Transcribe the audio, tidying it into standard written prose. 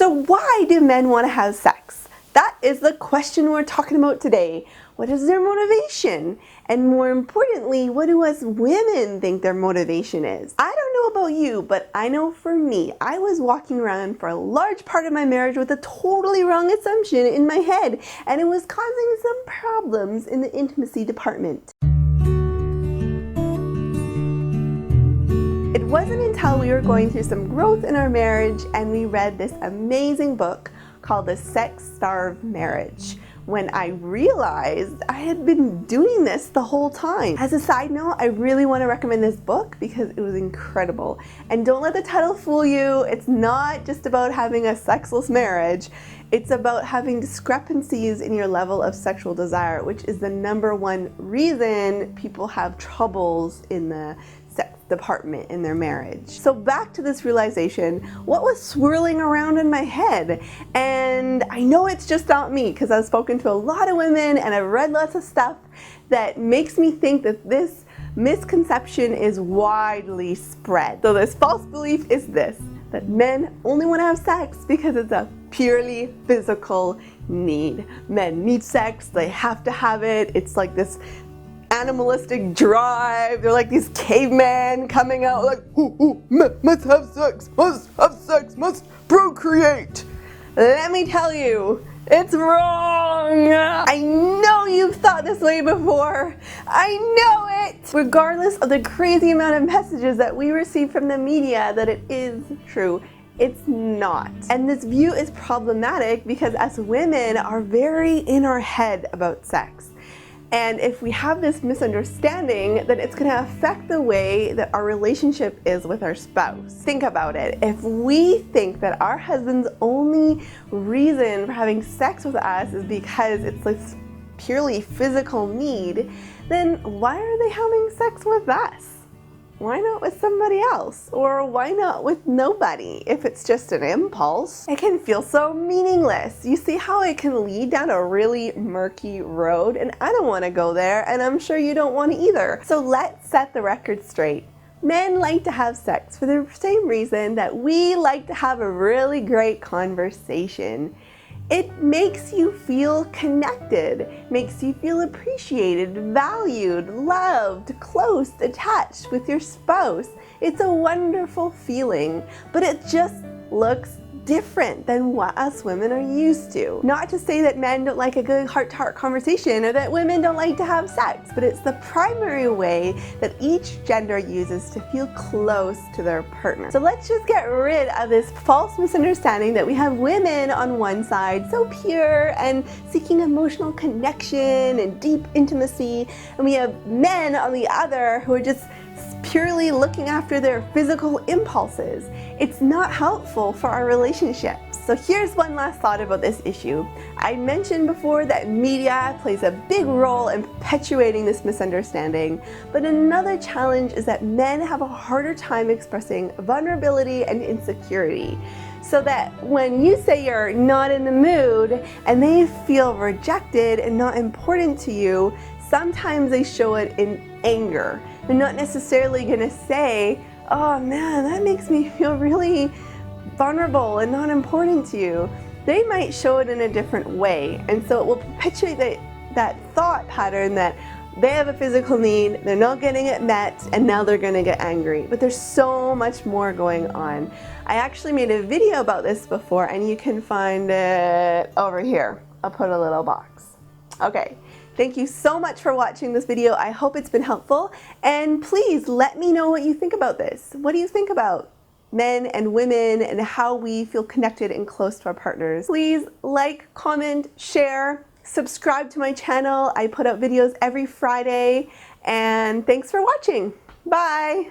So why do men want to have sex? That is the question we're talking about today. What is their motivation? And more importantly, what do us women think their motivation is? I don't know about you, but I know for me, I was walking around for a large part of my marriage with a totally wrong assumption in my head, and it was causing some problems in the intimacy department. It wasn't until we were going through some growth in our marriage and we read this amazing book called The Sex-Starved Marriage when I realized I had been doing this the whole time. As a side note, I really want to recommend this book because it was incredible. And don't let the title fool you. It's not just about having a sexless marriage. It's about having discrepancies in your level of sexual desire, which is the #1 reason people have troubles in the sex department in their marriage. So back to this realization, what was swirling around in my head? And I know it's just not me because I've spoken to a lot of women and I've read lots of stuff that makes me think that this misconception is widely spread. So this false belief is this, that men only want to have sex because it's a purely physical need. Men need sex, they have to have it. It's like this animalistic drive. They're like these cavemen coming out like, must have sex, must procreate. Let me tell you, it's wrong. I know you've thought this way before. I know it. Regardless of the crazy amount of messages that we receive from the media that it is true, it's not. And this view is problematic because us women are very in our head about sex. And if we have this misunderstanding, then it's going to affect the way that our relationship is with our spouse. Think about it. If we think that our husband's only reason for having sex with us is because it's this purely physical need, then why are they having sex with us? Why not with somebody else? Or why not with nobody if it's just an impulse? It can feel so meaningless. You see how it can lead down a really murky road? And I don't want to go there, and I'm sure you don't want to either. So let's set the record straight. Men like to have sex for the same reason that we like to have a really great conversation. It makes you feel connected, makes you feel appreciated, valued, loved, close, attached with your spouse. It's a wonderful feeling, but it just looks different than what us women are used to. Not to say that men don't like a good heart-to-heart conversation or that women don't like to have sex, but it's the primary way that each gender uses to feel close to their partner. So let's just get rid of this false misunderstanding that we have women on one side, so pure and seeking emotional connection and deep intimacy, and we have men on the other who are just purely looking after their physical impulses. It's not helpful for our relationships. So here's one last thought about this issue. I mentioned before that media plays a big role in perpetuating this misunderstanding, but another challenge is that men have a harder time expressing vulnerability and insecurity. So that when you say you're not in the mood and they feel rejected and not important to you, sometimes they show it in anger. They're not necessarily going to say, oh man, that makes me feel really vulnerable and not important to you. They might show it in a different way. And so it will perpetuate that thought pattern that they have a physical need, they're not getting it met, and now they're going to get angry. But there's so much more going on. I actually made a video about this before, and you can find it over here. I'll put a little box. Okay. Thank you so much for watching this video. I hope it's been helpful. And please let me know what you think about this. What do you think about men and women and how we feel connected and close to our partners? Please like, comment, share, subscribe to my channel. I put out videos every Friday. And thanks for watching. Bye.